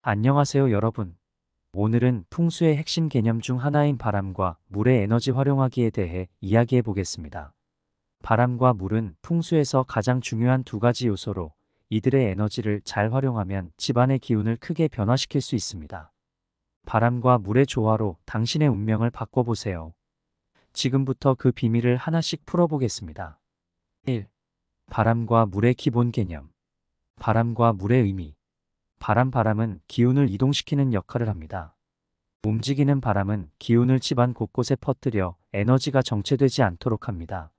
안녕하세요, 여러분. 오늘은 풍수의 핵심 개념 중 하나인 바람과 물의 에너지 활용하기에 대해 이야기해 보겠습니다. 바람과 물은 풍수에서 가장 중요한 두 가지 요소로 이들의 에너지를 잘 활용하면 집안의 기운을 크게 변화시킬 수 있습니다. 바람과 물의 조화로 당신의 운명을 바꿔보세요. 지금부터 그 비밀을 하나씩 풀어보겠습니다. 1. 바람과 물의 기본 개념. 바람과 물의 의미. 바람은 기운을 이동시키는 역할을 합니다. 움직이는 바람은 기운을 집안 곳곳에 퍼뜨려 에너지가 정체되지 않도록 합니다.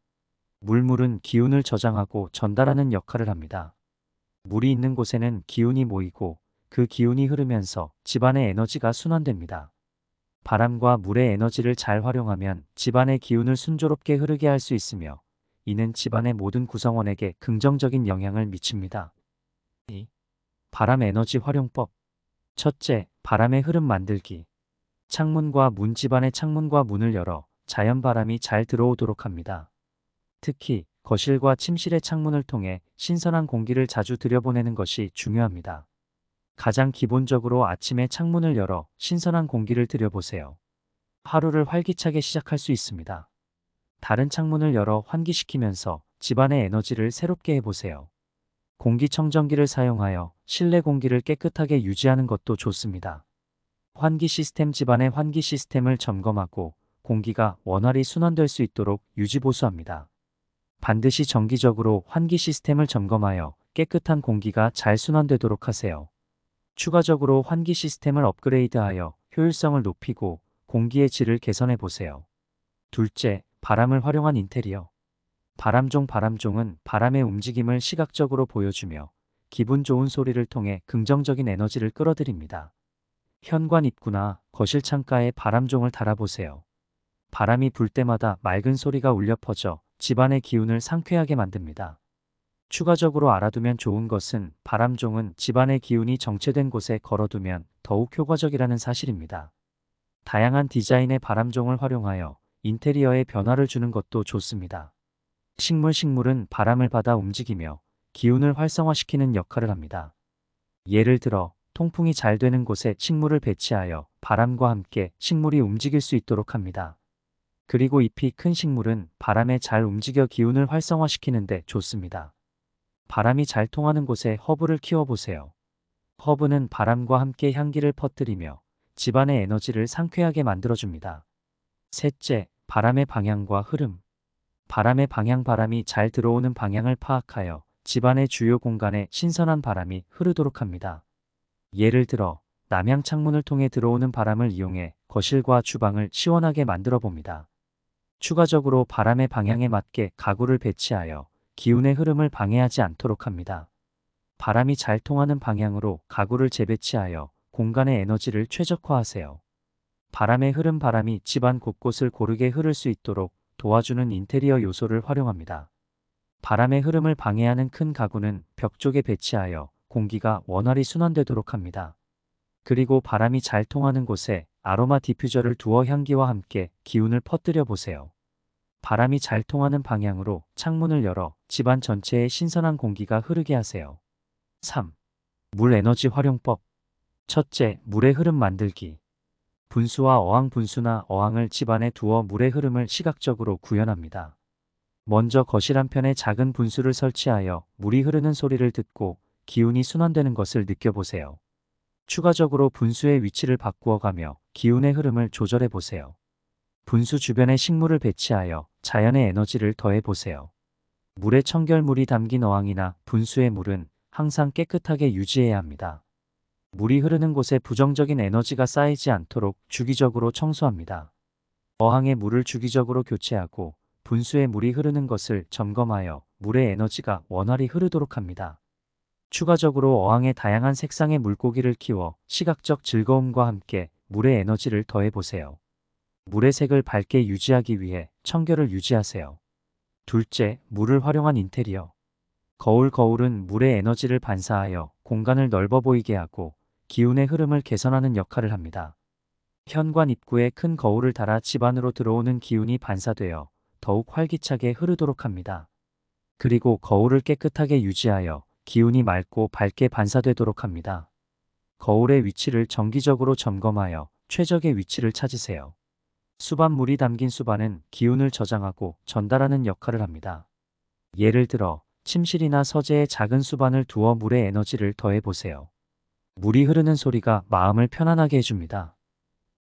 물은 기운을 저장하고 전달하는 역할을 합니다. 물이 있는 곳에는 기운이 모이고 그 기운이 흐르면서 집안의 에너지가 순환됩니다. 바람과 물의 에너지를 잘 활용하면 집안의 기운을 순조롭게 흐르게 할 수 있으며 이는 집안의 모든 구성원에게 긍정적인 영향을 미칩니다. 2. 바람 에너지 활용법. 첫째, 바람의 흐름 만들기. 창문과 문. 집안의 창문과 문을 열어 자연 바람이 잘 들어오도록 합니다. 특히 거실과 침실의 창문을 통해 신선한 공기를 자주 들여보내는 것이 중요합니다. 가장 기본적으로 아침에 창문을 열어 신선한 공기를 들여보세요. 하루를 활기차게 시작할 수 있습니다. 다른 창문을 열어 환기시키면서 집안의 에너지를 새롭게 해보세요. 공기청정기를 사용하여 실내 공기를 깨끗하게 유지하는 것도 좋습니다. 환기 시스템. 집안의 환기 시스템을 점검하고 공기가 원활히 순환될 수 있도록 유지보수합니다. 반드시 정기적으로 환기 시스템을 점검하여 깨끗한 공기가 잘 순환되도록 하세요. 추가적으로 환기 시스템을 업그레이드하여 효율성을 높이고 공기의 질을 개선해 보세요. 둘째, 바람을 활용한 인테리어. 바람종은 바람의 움직임을 시각적으로 보여주며 기분 좋은 소리를 통해 긍정적인 에너지를 끌어들입니다. 현관 입구나 거실 창가에 바람종을 달아보세요. 바람이 불 때마다 맑은 소리가 울려 퍼져 집안의 기운을 상쾌하게 만듭니다. 추가적으로 알아두면 좋은 것은 바람종은 집안의 기운이 정체된 곳에 걸어두면 더욱 효과적이라는 사실입니다. 다양한 디자인의 바람종을 활용하여 인테리어에 변화를 주는 것도 좋습니다. 식물은 바람을 받아 움직이며 기운을 활성화시키는 역할을 합니다. 예를 들어 통풍이 잘 되는 곳에 식물을 배치하여 바람과 함께 식물이 움직일 수 있도록 합니다. 그리고 잎이 큰 식물은 바람에 잘 움직여 기운을 활성화시키는 데 좋습니다. 바람이 잘 통하는 곳에 허브를 키워보세요. 허브는 바람과 함께 향기를 퍼뜨리며 집안의 에너지를 상쾌하게 만들어줍니다. 셋째, 바람의 방향과 흐름. 바람의 방향. 바람이 잘 들어오는 방향을 파악하여 집안의 주요 공간에 신선한 바람이 흐르도록 합니다. 예를 들어 남향 창문을 통해 들어오는 바람을 이용해 거실과 주방을 시원하게 만들어 봅니다. 추가적으로 바람의 방향에 맞게 가구를 배치하여 기운의 흐름을 방해하지 않도록 합니다. 바람이 잘 통하는 방향으로 가구를 재배치하여 공간의 에너지를 최적화하세요. 바람의 흐름. 바람이 집안 곳곳을 고르게 흐를 수 있도록 도와주는 인테리어 요소를 활용합니다. 바람의 흐름을 방해하는 큰 가구는 벽 쪽에 배치하여 공기가 원활히 순환되도록 합니다. 그리고 바람이 잘 통하는 곳에 아로마 디퓨저를 두어 향기와 함께 기운을 퍼뜨려 보세요. 바람이 잘 통하는 방향으로 창문을 열어 집안 전체에 신선한 공기가 흐르게 하세요. 3. 물 에너지 활용법. 첫째, 물의 흐름 만들기. 분수와 어항. 분수나 어항을 집안에 두어 물의 흐름을 시각적으로 구현합니다. 먼저 거실 한편에 작은 분수를 설치하여 물이 흐르는 소리를 듣고 기운이 순환되는 것을 느껴보세요. 추가적으로 분수의 위치를 바꾸어 가며 기운의 흐름을 조절해 보세요. 분수 주변에 식물을 배치하여 자연의 에너지를 더해 보세요. 물에 청결물이 담긴 어항이나 분수의 물은 항상 깨끗하게 유지해야 합니다. 물이 흐르는 곳에 부정적인 에너지가 쌓이지 않도록 주기적으로 청소합니다. 어항의 물을 주기적으로 교체하고 분수에 물이 흐르는 것을 점검하여 물의 에너지가 원활히 흐르도록 합니다. 추가적으로 어항에 다양한 색상의 물고기를 키워 시각적 즐거움과 함께 물의 에너지를 더해보세요. 물의 색을 밝게 유지하기 위해 청결을 유지하세요. 둘째, 물을 활용한 인테리어. 거울은 물의 에너지를 반사하여 공간을 넓어 보이게 하고 기운의 흐름을 개선하는 역할을 합니다. 현관 입구에 큰 거울을 달아 집 안으로 들어오는 기운이 반사되어 더욱 활기차게 흐르도록 합니다. 그리고 거울을 깨끗하게 유지하여 기운이 맑고 밝게 반사되도록 합니다. 거울의 위치를 정기적으로 점검하여 최적의 위치를 찾으세요. 수반물이 담긴 수반은 기운을 저장하고 전달하는 역할을 합니다. 예를 들어 침실이나 서재에 작은 수반을 두어 물의 에너지를 더해 보세요. 물이 흐르는 소리가 마음을 편안하게 해줍니다.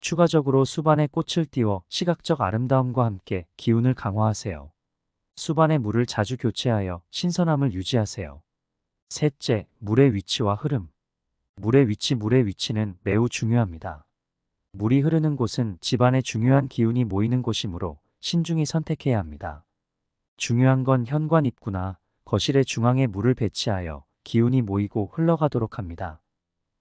추가적으로 수반에 꽃을 띄워 시각적 아름다움과 함께 기운을 강화하세요. 수반에 물을 자주 교체하여 신선함을 유지하세요. 셋째, 물의 위치와 흐름. 물의 위치는 매우 중요합니다. 물이 흐르는 곳은 집안의 중요한 기운이 모이는 곳이므로 신중히 선택해야 합니다. 중요한 건 현관 입구나 거실의 중앙에 물을 배치하여 기운이 모이고 흘러가도록 합니다.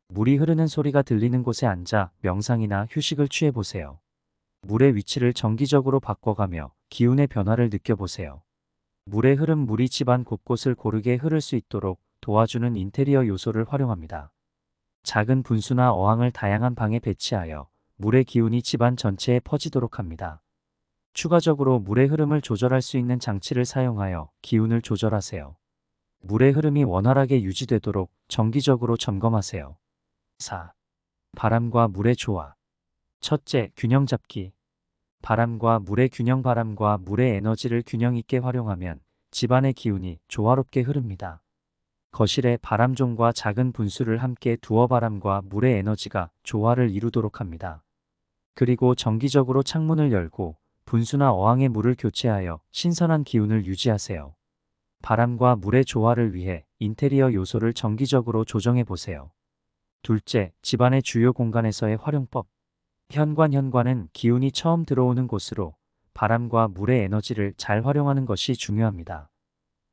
물이 흐르는 소리가 들리는 곳에 앉아 명상이나 휴식을 취해보세요. 물의 위치를 정기적으로 바꿔가며 기운의 변화를 느껴보세요. 물의 흐름 물이 집안 곳곳을 고르게 흐를 수 있도록 도와주는 인테리어 요소를 활용합니다. 작은 분수나 어항을 다양한 방에 배치하여 물의 기운이 집안 전체에 퍼지도록 합니다. 추가적으로 물의 흐름을 조절할 수 있는 장치를 사용하여 기운을 조절하세요. 물의 흐름이 원활하게 유지되도록 정기적으로 점검하세요. 4. 바람과 물의 조화. 첫째, 균형 잡기. 바람과 물의 균형. 바람과 물의 에너지를 균형 있게 활용하면 집안의 기운이 조화롭게 흐릅니다. 거실에 바람종과 작은 분수를 함께 두어 바람과 물의 에너지가 조화를 이루도록 합니다. 그리고 정기적으로 창문을 열고 분수나 어항에 물을 교체하여 신선한 기운을 유지하세요. 바람과 물의 조화를 위해 인테리어 요소를 정기적으로 조정해 보세요. 둘째, 집안의 주요 공간에서의 활용법. 현관은 기운이 처음 들어오는 곳으로 바람과 물의 에너지를 잘 활용하는 것이 중요합니다.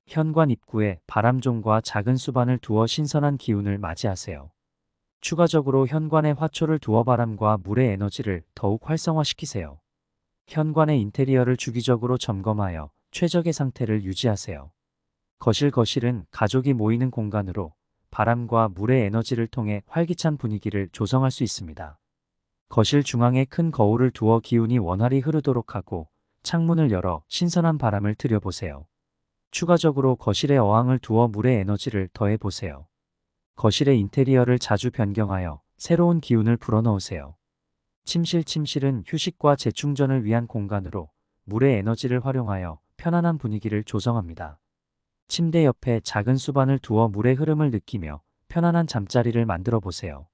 현관 입구에 바람종과 작은 수반을 두어 신선한 기운을 맞이하세요. 추가적으로 현관에 화초를 두어 바람과 물의 에너지를 더욱 활성화시키세요. 현관의 인테리어를 주기적으로 점검하여 최적의 상태를 유지하세요. 거실은 가족이 모이는 공간으로 바람과 물의 에너지를 통해 활기찬 분위기를 조성할 수 있습니다. 거실 중앙에 큰 거울을 두어 기운이 원활히 흐르도록 하고 창문을 열어 신선한 바람을 들여보세요. 추가적으로 거실에 어항을 두어 물의 에너지를 더해 보세요. 거실의 인테리어를 자주 변경하여 새로운 기운을 불어넣으세요. 침실은 휴식과 재충전을 위한 공간으로 물의 에너지를 활용하여 편안한 분위기를 조성합니다. 침대 옆에 작은 수반을 두어 물의 흐름을 느끼며 편안한 잠자리를 만들어 보세요.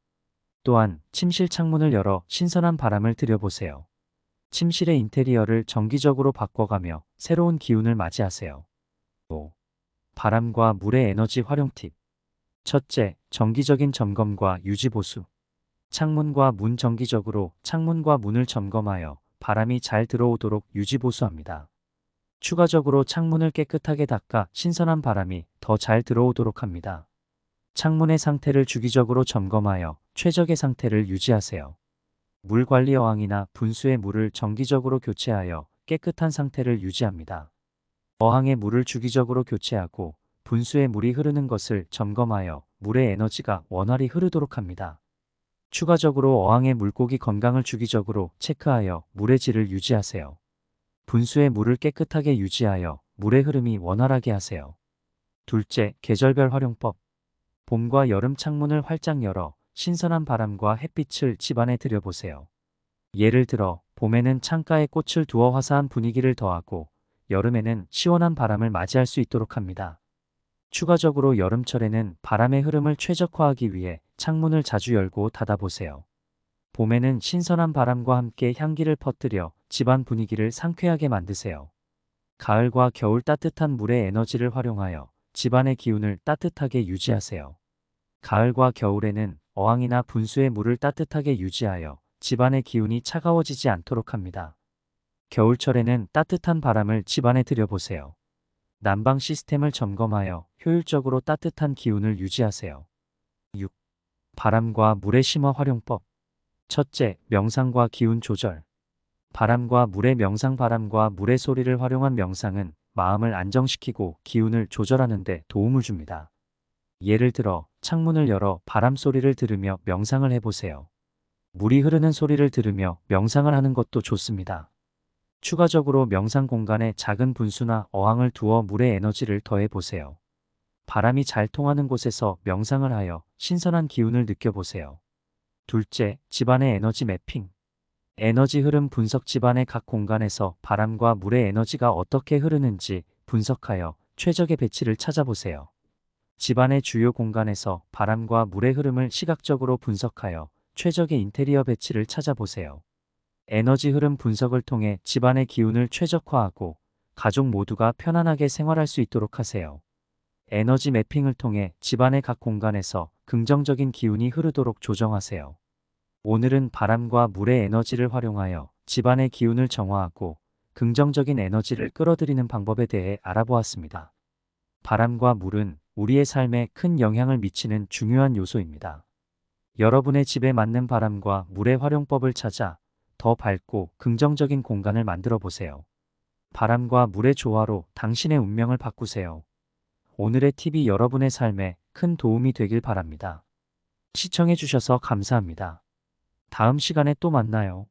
또한 침실 창문을 열어 신선한 바람을 들여보세요. 침실의 인테리어를 정기적으로 바꿔가며 새로운 기운을 맞이하세요. 5. 바람과 물의 에너지 활용 팁. 첫째, 정기적인 점검과 유지 보수. 창문과 문을 점검하여 바람이 잘 들어오도록 유지 보수합니다. 추가적으로 창문을 깨끗하게 닦아 신선한 바람이 더 잘 들어오도록 합니다. 창문의 상태를 주기적으로 점검하여 최적의 상태를 유지하세요. 물 관리 어항이나 분수의 물을 정기적으로 교체하여 깨끗한 상태를 유지합니다. 어항의 물을 주기적으로 교체하고 분수의 물이 흐르는 것을 점검하여 물의 에너지가 원활히 흐르도록 합니다. 추가적으로 어항의 물고기 건강을 주기적으로 체크하여 물의 질을 유지하세요. 분수의 물을 깨끗하게 유지하여 물의 흐름이 원활하게 하세요. 둘째, 계절별 활용법. 봄과 여름 창문을 활짝 열어 신선한 바람과 햇빛을 집안에 들여보세요. 예를 들어 봄에는 창가에 꽃을 두어 화사한 분위기를 더하고 여름에는 시원한 바람을 맞이할 수 있도록 합니다. 추가적으로 여름철에는 바람의 흐름을 최적화하기 위해 창문을 자주 열고 닫아보세요. 봄에는 신선한 바람과 함께 향기를 퍼뜨려 집안 분위기를 상쾌하게 만드세요. 가을과 겨울 따뜻한 물의 에너지를 활용하여 집안의 기운을 따뜻하게 유지하세요. 가을과 겨울에는 어항이나 분수의 물을 따뜻하게 유지하여 집안의 기운이 차가워지지 않도록 합니다. 겨울철에는 따뜻한 바람을 집안에 들여보세요. 난방 시스템을 점검하여 효율적으로 따뜻한 기운을 유지하세요. 6. 바람과 물의 심화 활용법. 첫째, 명상과 기운 조절. 바람과 물의 명상. 바람과 물의 소리를 활용한 명상은 마음을 안정시키고 기운을 조절하는 데 도움을 줍니다. 예를 들어 창문을 열어 바람 소리를 들으며 명상을 해보세요. 물이 흐르는 소리를 들으며 명상을 하는 것도 좋습니다. 추가적으로 명상 공간에 작은 분수나 어항을 두어 물의 에너지를 더해 보세요. 바람이 잘 통하는 곳에서 명상을 하여 신선한 기운을 느껴보세요. 둘째, 집안의 에너지 매핑. 에너지 흐름 분석. 집안의 각 공간에서 바람과 물의 에너지가 어떻게 흐르는지 분석하여 최적의 배치를 찾아보세요. 집안의 주요 공간에서 바람과 물의 흐름을 시각적으로 분석하여 최적의 인테리어 배치를 찾아보세요. 에너지 흐름 분석을 통해 집안의 기운을 최적화하고 가족 모두가 편안하게 생활할 수 있도록 하세요. 에너지 매핑을 통해 집안의 각 공간에서 긍정적인 기운이 흐르도록 조정하세요. 오늘은 바람과 물의 에너지를 활용하여 집안의 기운을 정화하고 긍정적인 에너지를 끌어들이는 방법에 대해 알아보았습니다. 바람과 물은 우리의 삶에 큰 영향을 미치는 중요한 요소입니다. 여러분의 집에 맞는 바람과 물의 활용법을 찾아 더 밝고 긍정적인 공간을 만들어 보세요. 바람과 물의 조화로 당신의 운명을 바꾸세요. 오늘의 팁이 여러분의 삶에 큰 도움이 되길 바랍니다. 시청해 주셔서 감사합니다. 다음 시간에 또 만나요.